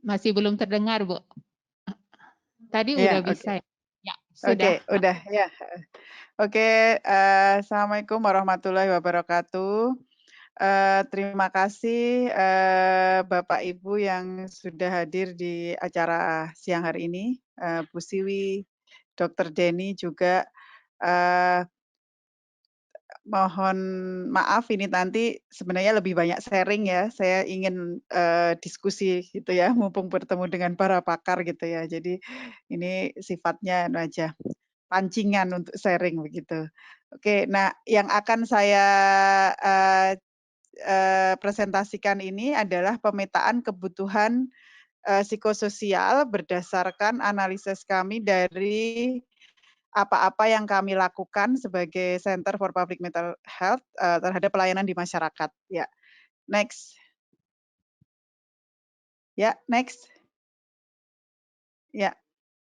Masih belum terdengar, Bu. Tadi Iya, udah oke. bisa ya? Ya, Oke, sudah. udah ya, heeh. Oke, assalamualaikum warahmatullahi wabarakatuh. Terima kasih, Bapak Ibu yang sudah hadir di acara siang hari ini, Bu Siwi, Dokter Denny juga, eee, mohon maaf ini nanti sebenarnya lebih banyak sharing ya, saya ingin, diskusi gitu ya, mumpung bertemu dengan para pakar gitu ya. Jadi ini sifatnya anu aja, pancingan untuk sharing begitu. Oke, nah yang akan saya, eee presentasikan ini adalah pemetaan kebutuhan, psikososial berdasarkan analisis kami dari apa-apa yang kami lakukan sebagai Center for Public Mental Health, terhadap pelayanan di masyarakat. Ya, next. Ya, next. Ya.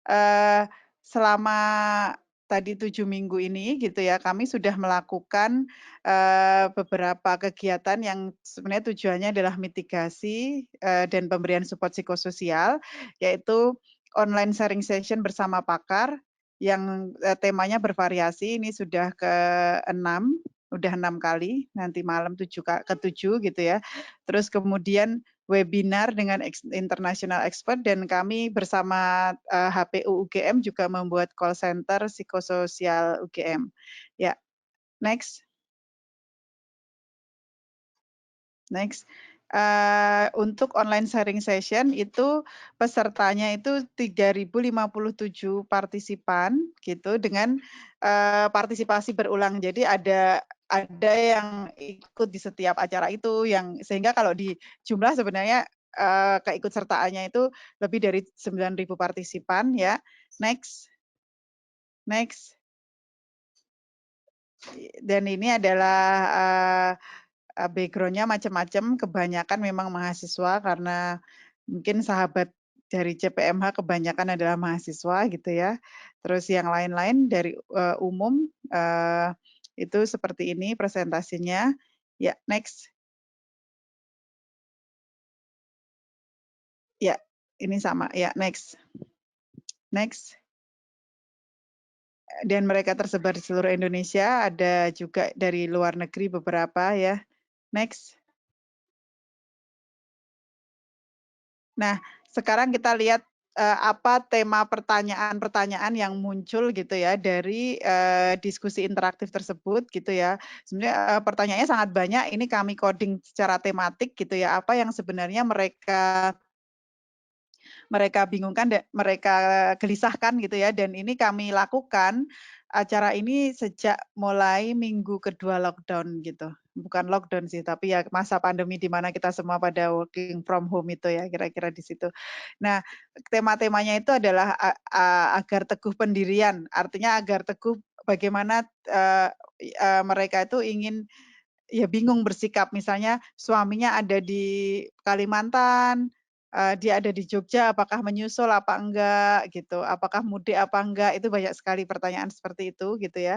Eee, selama tadi 7 minggu ini gitu ya, kami sudah melakukan, beberapa kegiatan yang sebenarnya tujuannya adalah mitigasi, dan pemberian support psikososial, yaitu online sharing session bersama pakar yang, temanya bervariasi, ini sudah ke-6, udah 6 kali, nanti malam ke-7 gitu ya. Terus kemudian webinar dengan international expert dan kami bersama, HPU UGM juga membuat call center psikososial UGM. Ya, next. Next. Untuk online sharing session itu pesertanya itu 3.057 partisipan gitu dengan, partisipasi berulang. Jadi ada yang ikut di setiap acara itu yang sehingga kalau dijumlah sebenarnya, keikutsertaannya itu lebih dari 9.000 partisipan ya. Next. Next. Dan ini adalah, background-nya macam-macam, kebanyakan memang mahasiswa karena mungkin sahabat dari CPMH kebanyakan adalah mahasiswa gitu ya. Terus yang lain-lain dari, umum, itu seperti ini presentasinya. Ya, next. Ya, ini sama, ya next. Next. Dan mereka tersebar di seluruh Indonesia, ada juga dari luar negeri beberapa ya. Next. Nah, sekarang kita lihat, apa tema pertanyaan-pertanyaan yang muncul gitu ya dari, diskusi interaktif tersebut gitu ya. Sebenarnya, pertanyaannya sangat banyak, ini kami coding secara tematik gitu ya, apa yang sebenarnya mereka bingungkan mereka gelisahkan gitu ya, dan ini kami lakukan acara ini sejak mulai minggu kedua lockdown gitu. Bukan lockdown sih, tapi ya masa pandemi di mana kita semua pada working from home itu ya, kira-kira di situ. Nah, tema-temanya itu adalah agar teguh pendirian, artinya agar teguh bagaimana, mereka itu ingin ya bingung bersikap, misalnya suaminya ada di Kalimantan, dia ada di Jogja, apakah menyusul apa enggak gitu, apakah mudik apa enggak, itu banyak sekali pertanyaan seperti itu gitu ya,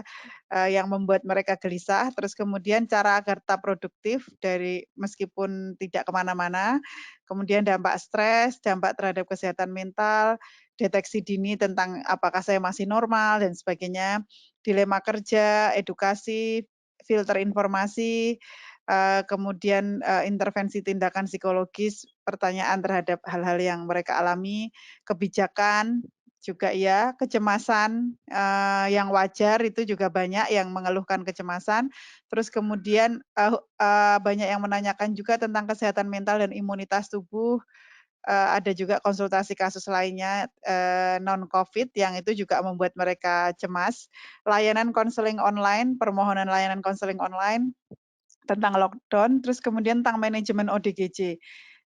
yang membuat mereka gelisah. Terus kemudian cara agar tetap produktif dari meskipun tidak kemana mana, kemudian dampak stres, dampak terhadap kesehatan mental, deteksi dini tentang apakah saya masih normal dan sebagainya, dilema kerja, edukasi, filter informasi, kemudian, intervensi tindakan psikologis, pertanyaan terhadap hal-hal yang mereka alami, kebijakan juga ya, kecemasan, yang wajar itu juga banyak yang mengeluhkan kecemasan. Terus kemudian, banyak yang menanyakan juga tentang kesehatan mental dan imunitas tubuh, ada juga konsultasi kasus lainnya, non-COVID yang itu juga membuat mereka cemas. Layanan konseling online, permohonan layanan konseling online tentang lockdown, terus kemudian tentang manajemen ODGJ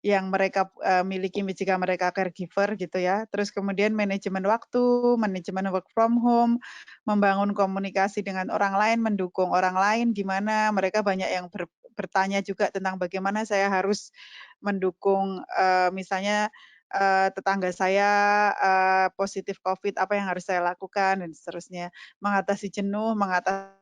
yang mereka, miliki jika mereka caregiver gitu ya. Terus kemudian manajemen waktu, manajemen work from home, membangun komunikasi dengan orang lain, mendukung orang lain gimana, mereka banyak yang bertanya juga tentang bagaimana saya harus mendukung, misalnya, tetangga saya, positif COVID, apa yang harus saya lakukan dan seterusnya. Mengatasi jenuh, mengatasi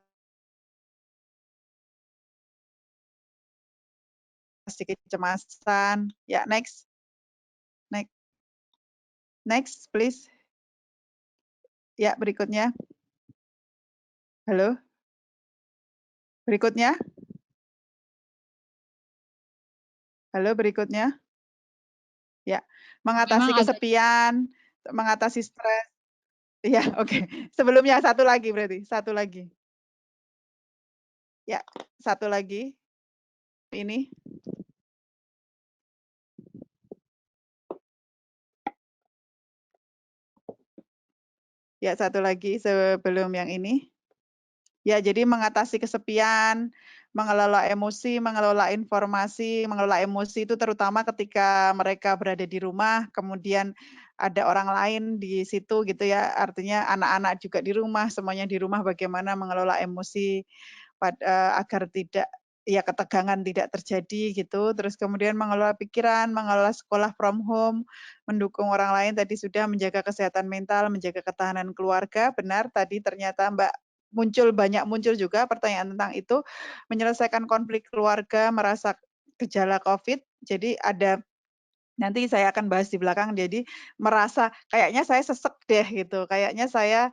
kecemasan. Ya, next. Next. Next, please. Ya, berikutnya. Halo? Berikutnya. Halo, berikutnya. Ya, mengatasi Memang agak kesepian, mengatasi stres. Iya, oke. Sebelumnya satu lagi berarti, satu lagi. Ya, satu lagi. Ini. Ya, satu lagi sebelum yang ini. Ya, jadi mengatasi kesepian, mengelola emosi, mengelola informasi, mengelola emosi itu terutama ketika mereka berada di rumah, kemudian ada orang lain di situ gitu ya, artinya anak-anak juga di rumah, semuanya di rumah bagaimana mengelola emosi agar tidak ya ketegangan tidak terjadi gitu, terus kemudian mengelola pikiran, mengelola sekolah from home, mendukung orang lain tadi sudah menjaga kesehatan mental, menjaga ketahanan keluarga, benar tadi ternyata Mbak muncul juga pertanyaan tentang itu, menyelesaikan konflik keluarga, merasa gejala COVID, jadi ada nanti saya akan bahas di belakang, jadi merasa kayaknya saya sesek deh gitu, kayaknya saya,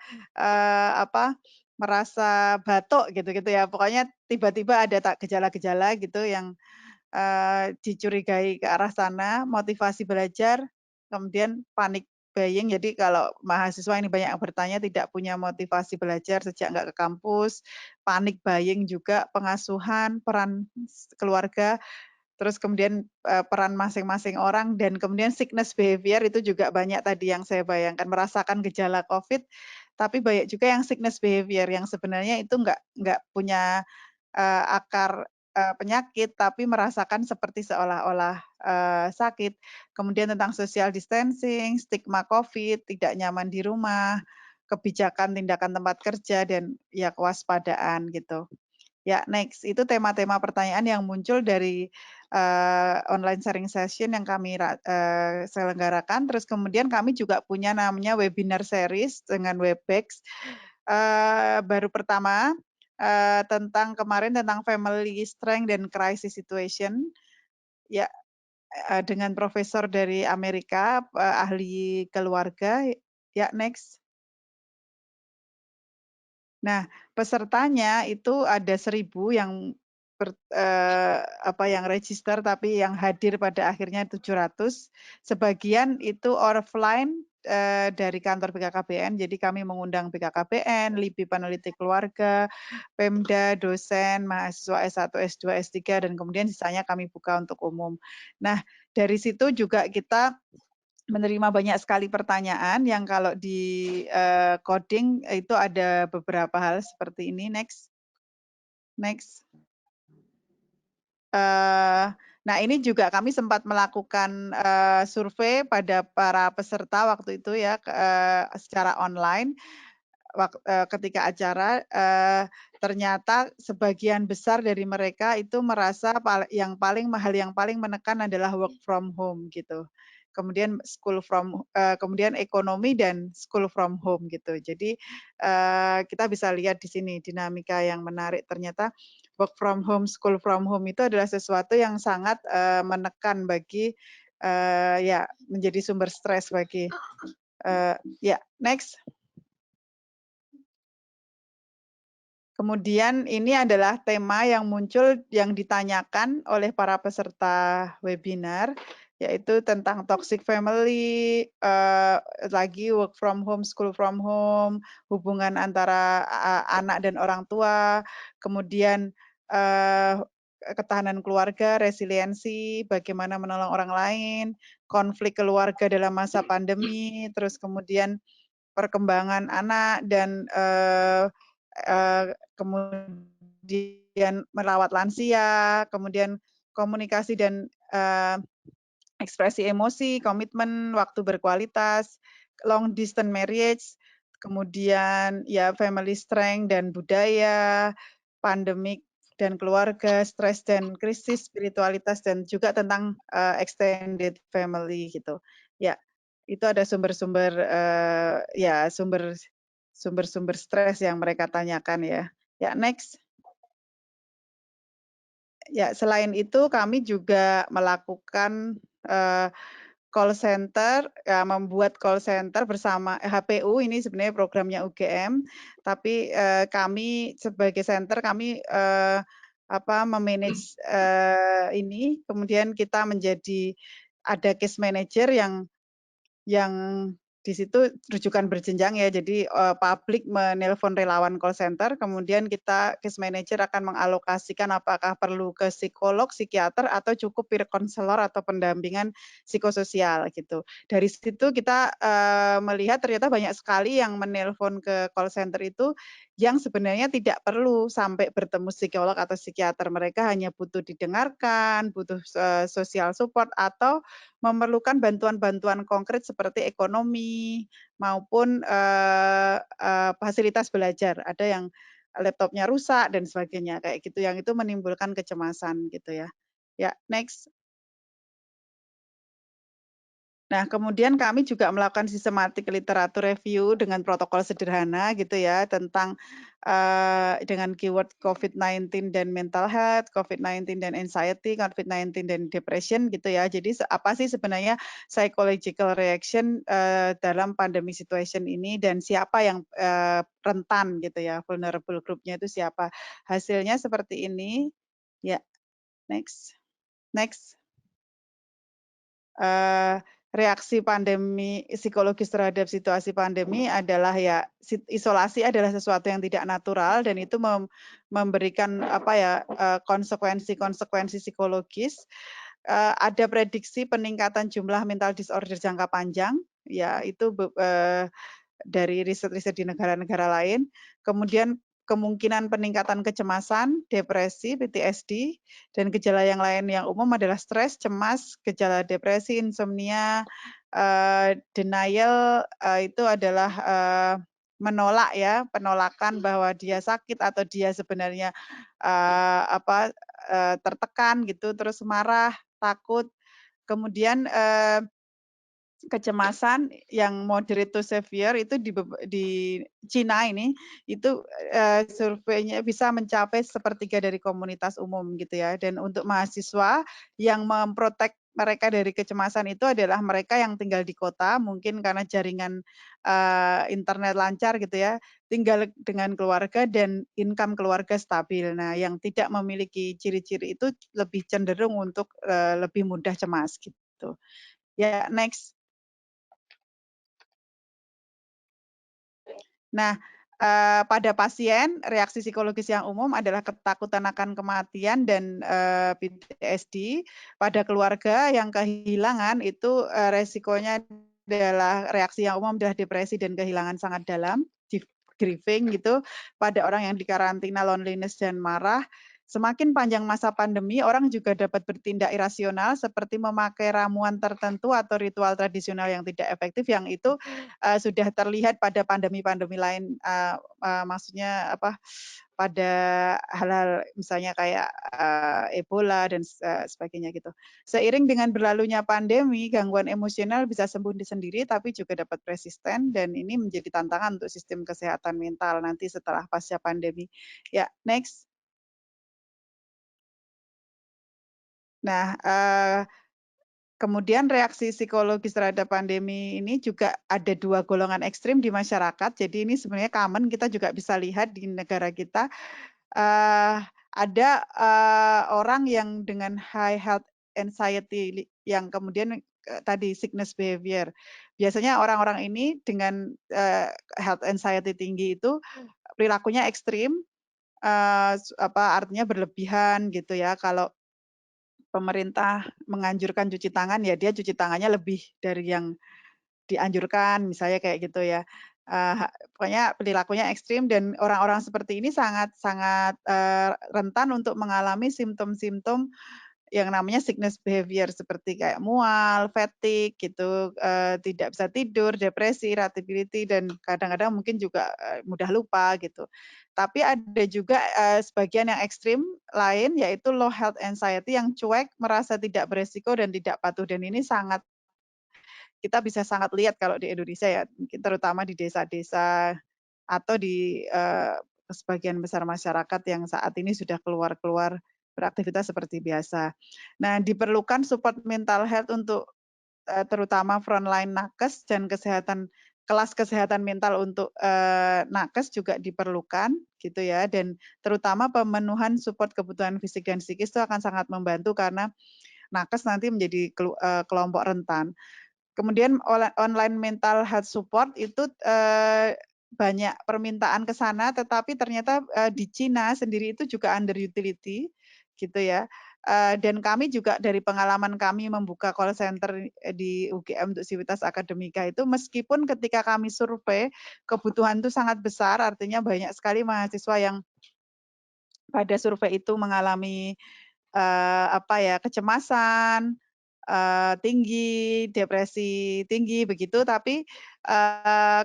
merasa batuk gitu-gitu ya, pokoknya tiba-tiba ada gejala-gejala gitu yang, dicurigai ke arah sana, motivasi belajar, kemudian panic buying. Jadi kalau mahasiswa ini banyak yang bertanya tidak punya motivasi belajar sejak nggak ke kampus, panic buying juga, pengasuhan, peran keluarga, terus kemudian, peran masing-masing orang dan kemudian sickness behavior itu juga banyak tadi yang saya bayangkan, merasakan gejala COVID, tapi banyak juga yang sickness behavior yang sebenarnya itu nggak punya akar, penyakit, tapi merasakan seperti seolah-olah, sakit. Kemudian tentang social distancing, stigma COVID, tidak nyaman di rumah, kebijakan tindakan tempat kerja, dan ya kewaspadaan gitu. Ya, next. Itu tema-tema pertanyaan yang muncul dari, online sharing session yang kami selenggarakan. Terus kemudian kami juga punya namanya webinar series dengan Webex. Baru pertama, tentang kemarin tentang family strength dan crisis situation. Ya, dengan profesor dari Amerika, ahli keluarga. Ya, next. Nah, pesertanya itu ada 1.000 yang yang register, tapi yang hadir pada akhirnya 700. Sebagian itu offline, dari kantor BKKBN, jadi kami mengundang BKKBN, LIPI Peneliti Keluarga, Pemda, dosen, mahasiswa S1, S2, S3, dan kemudian sisanya kami buka untuk umum. Nah, dari situ juga kita menerima banyak sekali pertanyaan yang kalau di, coding itu ada beberapa hal seperti ini, next. Next. Nah ini juga kami sempat melakukan, survei pada para peserta waktu itu ya, secara online, ketika acara, ternyata sebagian besar dari mereka itu merasa yang paling menekan adalah work from home gitu. Kemudian kemudian ekonomi dan school from home gitu. Jadi, kita bisa lihat di sini dinamika yang menarik, ternyata work from home, school from home itu adalah sesuatu yang sangat, menekan bagi, ya menjadi sumber stres bagi ya next. Kemudian ini adalah tema yang muncul yang ditanyakan oleh para peserta webinar, yaitu tentang toxic family, lagi work from home, school from home, hubungan antara anak dan orang tua, kemudian ketahanan keluarga, resiliensi, bagaimana menolong orang lain, konflik keluarga dalam masa pandemi, terus kemudian perkembangan anak dan kemudian merawat lansia, kemudian komunikasi dan ekspresi emosi, komitmen, waktu berkualitas, long distance marriage, kemudian ya family strength dan budaya, pandemik dan keluarga, stres dan krisis, spiritualitas, dan juga tentang extended family gitu. Ya, itu ada sumber-sumber sumber-sumber stres yang mereka tanyakan ya. Ya, next. Ya, selain itu kami juga melakukan call center, membuat call center bersama HPU, ini sebenarnya programnya UGM, tapi, kami sebagai center kami, me-manage, ini, kemudian kita menjadi ada case manager yang di situ rujukan berjenjang ya, jadi, publik menelpon relawan call center, kemudian kita case manager akan mengalokasikan apakah perlu ke psikolog, psikiater, atau cukup peer counselor atau pendampingan psikososial gitu. Dari situ kita, melihat ternyata banyak sekali yang menelpon ke call center itu yang sebenarnya tidak perlu sampai bertemu psikolog atau psikiater, mereka hanya butuh didengarkan, butuh, social support, atau memerlukan bantuan-bantuan konkret seperti ekonomi maupun, fasilitas belajar. Ada yang laptopnya rusak dan sebagainya, kayak gitu, yang itu menimbulkan kecemasan gitu ya. Ya, next. Nah, kemudian kami juga melakukan systematic literatur review dengan protokol sederhana gitu ya, tentang, dengan keyword COVID-19 dan mental health, COVID-19 dan anxiety, COVID-19 dan depression gitu ya. Jadi apa sih sebenarnya psychological reaction, dalam pandemi situation ini dan siapa yang, rentan gitu ya, vulnerable group-nya itu siapa. Hasilnya seperti ini. Ya, next. Next. Eee, reaksi pandemi psikologis terhadap situasi pandemi adalah ya isolasi adalah sesuatu yang tidak natural dan itu memberikan apa ya, konsekuensi-konsekuensi psikologis. Ada prediksi peningkatan jumlah mental disorder jangka panjang, ya itu dari riset-riset di negara-negara lain. Kemudian kemungkinan peningkatan kecemasan, depresi, PTSD, dan gejala yang lain yang umum adalah stres, cemas, gejala depresi, insomnia, denial, itu adalah, menolak ya, penolakan bahwa dia sakit atau dia sebenarnya, tertekan gitu, terus marah, takut. Kemudian, kecemasan yang moderate to severe itu di Cina ini, itu, surveinya bisa mencapai sepertiga dari komunitas umum gitu ya. Dan untuk mahasiswa yang mereka dari kecemasan itu adalah mereka yang tinggal di kota, mungkin karena jaringan, internet lancar gitu ya, tinggal dengan keluarga dan income keluarga stabil. Nah, yang tidak memiliki ciri-ciri itu lebih cenderung untuk, lebih mudah cemas gitu. Ya, next. Nah, pada pasien, reaksi psikologis yang umum adalah ketakutan akan kematian dan, PTSD. Pada keluarga yang kehilangan itu, resikonya adalah reaksi yang umum adalah depresi dan kehilangan sangat dalam, grieving gitu. Pada orang yang dikarantina, loneliness dan marah. Semakin panjang masa pandemi, orang juga dapat bertindak irasional seperti memakai ramuan tertentu atau ritual tradisional yang tidak efektif, yang itu sudah terlihat pada pandemi-pandemi lain, maksudnya apa, pada hal-hal misalnya kayak, Ebola dan sebagainya gitu. Seiring dengan berlalunya pandemi, gangguan emosional bisa sembuh sendiri tapi juga dapat persisten dan ini menjadi tantangan untuk sistem kesehatan mental nanti setelah pasca pandemi. Ya, next. Nah, kemudian reaksi psikologis terhadap pandemi ini juga ada 2 golongan ekstrim di masyarakat. Jadi ini sebenarnya common, kita juga bisa lihat di negara kita, ada, orang yang dengan high health anxiety yang kemudian, tadi sickness behavior. Biasanya orang-orang ini dengan, health anxiety tinggi itu perilakunya ekstrim, artinya berlebihan gitu ya. Kalau pemerintah menganjurkan cuci tangan, ya dia cuci tangannya lebih dari yang dianjurkan, misalnya kayak gitu ya. Pokoknya perilakunya ekstrim dan orang-orang seperti ini sangat sangat, rentan untuk mengalami simptom-simptom yang namanya sickness behavior seperti kayak mual, fatigue gitu, tidak bisa tidur, depresi, irritability, dan kadang-kadang mungkin juga, mudah lupa gitu. Tapi ada juga, sebagian yang ekstrim lain yaitu low health anxiety yang cuek, merasa tidak beresiko dan tidak patuh dan ini kita bisa sangat lihat kalau di Indonesia ya, mungkin terutama di desa-desa atau di, sebagian besar masyarakat yang saat ini sudah keluar-keluar beraktivitas seperti biasa. Nah, diperlukan support mental health untuk terutama frontline nakes dan kelas kesehatan mental untuk nakes juga diperlukan gitu ya, dan terutama pemenuhan support kebutuhan fisik dan psikis itu akan sangat membantu karena nakes nanti menjadi kelompok rentan. Kemudian online mental health support itu banyak permintaan ke sana, tetapi ternyata di Cina sendiri itu juga under utility gitu ya. Dan kami juga dari pengalaman kami membuka call center di UGM untuk Sivitas Akademika itu, meskipun ketika kami survei kebutuhan itu sangat besar, artinya banyak sekali mahasiswa yang pada survei itu mengalami kecemasan tinggi, depresi tinggi begitu, tapi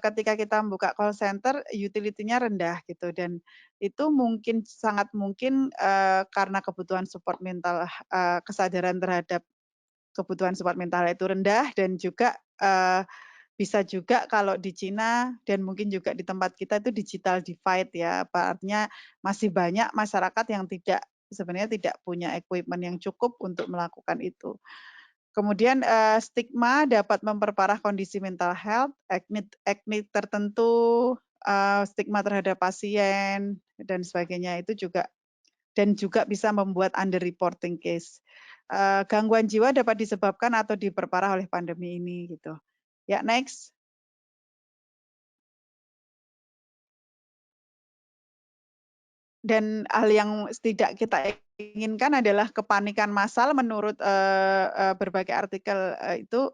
ketika kita membuka call center utility-nya rendah gitu, dan itu sangat mungkin karena kebutuhan support mental, kesadaran terhadap kebutuhan support mental itu rendah, dan juga bisa juga kalau di Cina dan mungkin juga di tempat kita itu digital divide ya, artinya masih banyak masyarakat yang sebenarnya tidak punya equipment yang cukup untuk melakukan itu. Kemudian stigma dapat memperparah kondisi mental health, etnik tertentu, stigma terhadap pasien dan sebagainya itu juga, dan juga bisa membuat underreporting case. Gangguan jiwa dapat disebabkan atau diperparah oleh pandemi ini gitu. Ya, next. Dan hal yang tidak kita inginkan adalah kepanikan massal menurut berbagai artikel itu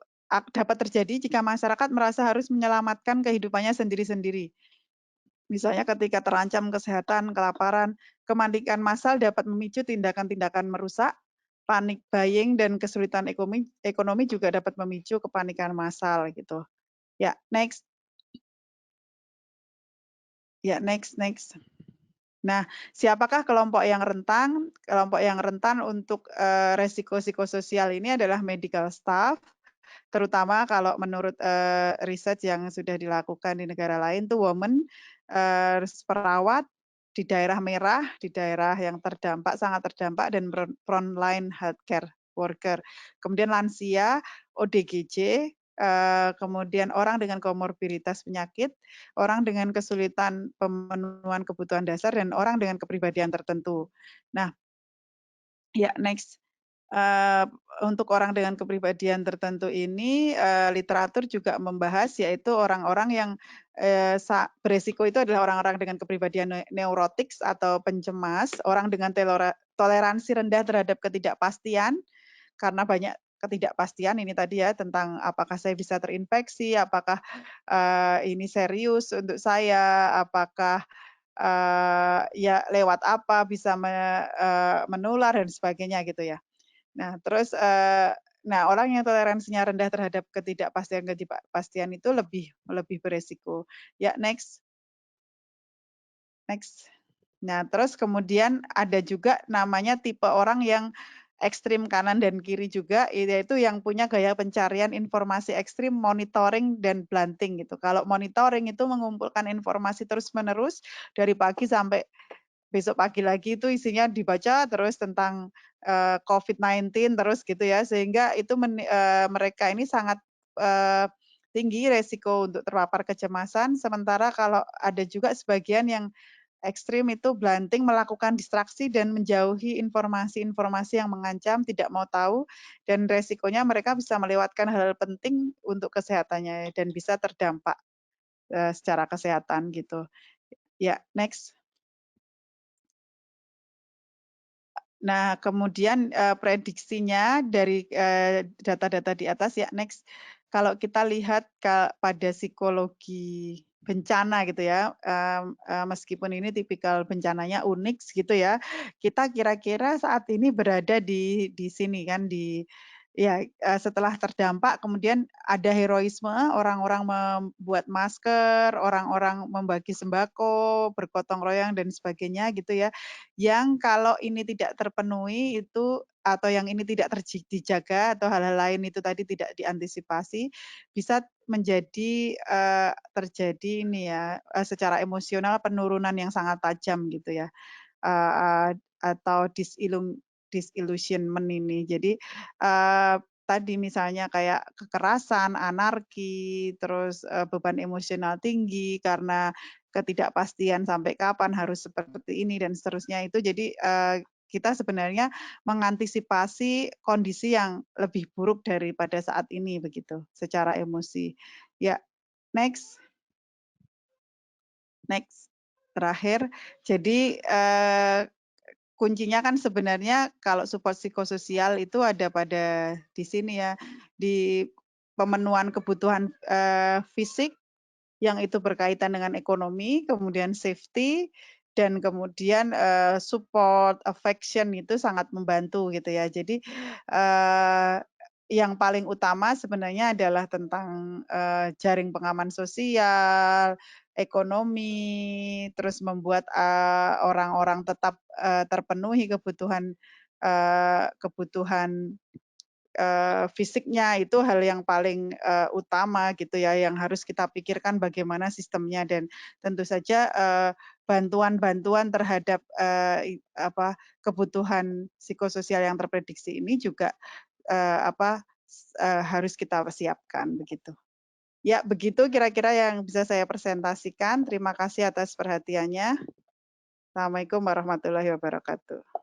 dapat terjadi jika masyarakat merasa harus menyelamatkan kehidupannya sendiri-sendiri. Misalnya ketika terancam kesehatan, kelaparan, kepanikan massal dapat memicu tindakan-tindakan merusak, panik buying dan kesulitan ekonomi juga dapat memicu kepanikan massal gitu. Ya, next. Ya, next. Nah, siapakah kelompok yang rentan? Kelompok yang rentan untuk resiko psikososial ini adalah medical staff, terutama kalau menurut riset yang sudah dilakukan di negara lain tuh women, perawat di daerah merah, di daerah yang sangat terdampak, dan frontline healthcare worker. Kemudian lansia, ODGJ, kemudian orang dengan komorbiditas penyakit, orang dengan kesulitan pemenuhan kebutuhan dasar, dan orang dengan kepribadian tertentu. Nah, ya next. Untuk orang dengan kepribadian tertentu ini literatur juga membahas, yaitu orang-orang yang beresiko itu adalah orang-orang dengan kepribadian neurotik atau pencemas, orang dengan toleransi rendah terhadap ketidakpastian, karena banyak ketidakpastian ini tadi ya, tentang apakah saya bisa terinfeksi, apakah ini serius untuk saya, apakah ya lewat apa bisa menular dan sebagainya gitu ya. Nah, terus orang yang toleransinya rendah terhadap ketidakpastian itu lebih beresiko. Ya, next. Nah, terus kemudian ada juga namanya tipe orang yang ekstrim kanan dan kiri juga, yaitu yang punya gaya pencarian informasi ekstrim, monitoring dan blunting gitu. Kalau monitoring itu mengumpulkan informasi terus-menerus dari pagi sampai besok pagi lagi, itu isinya dibaca terus tentang COVID-19 terus gitu ya, sehingga itu mereka ini sangat tinggi resiko untuk terpapar kecemasan. Sementara kalau ada juga sebagian yang ekstrim itu blunting, melakukan distraksi dan menjauhi informasi-informasi yang mengancam, tidak mau tahu, dan resikonya mereka bisa melewatkan hal-hal penting untuk kesehatannya dan bisa terdampak secara kesehatan gitu. Ya, next. Nah, kemudian prediksinya dari data-data di atas, ya next. Kalau kita lihat pada psikologi bencana gitu ya, meskipun ini tipikal bencananya unik gitu ya, kita kira-kira saat ini berada di sini kan, setelah terdampak kemudian ada heroisme, orang-orang membuat masker, orang-orang membagi sembako, bergotong royong dan sebagainya gitu ya. Yang kalau ini tidak terpenuhi itu, atau yang ini tidak dijaga, atau hal-hal lain itu tadi tidak diantisipasi, bisa menjadi terjadi ini ya, secara emosional penurunan yang sangat tajam gitu ya, atau disillusionment ini. Jadi tadi misalnya kayak kekerasan, anarki, terus, beban emosional tinggi karena ketidakpastian sampai kapan harus seperti ini dan seterusnya itu jadi, kita sebenarnya mengantisipasi kondisi yang lebih buruk daripada saat ini begitu, secara emosi. Ya, next. Next, terakhir. Jadi, kuncinya kan sebenarnya kalau support psikososial itu ada pada di sini ya, di pemenuhan kebutuhan, fisik yang itu berkaitan dengan ekonomi, kemudian safety, dan kemudian, support, affection itu sangat membantu gitu ya. Jadi, yang paling utama sebenarnya adalah tentang, jaring pengaman sosial, ekonomi, terus membuat, orang-orang tetap, terpenuhi kebutuhan fisiknya itu hal yang paling, utama gitu ya, yang harus kita pikirkan bagaimana sistemnya dan tentu saja, bantuan-bantuan terhadap, kebutuhan psikososial yang terprediksi ini juga, harus kita siapkan begitu. Ya begitu kira-kira yang bisa saya presentasikan. Terima kasih atas perhatiannya. Assalamualaikum warahmatullahi wabarakatuh.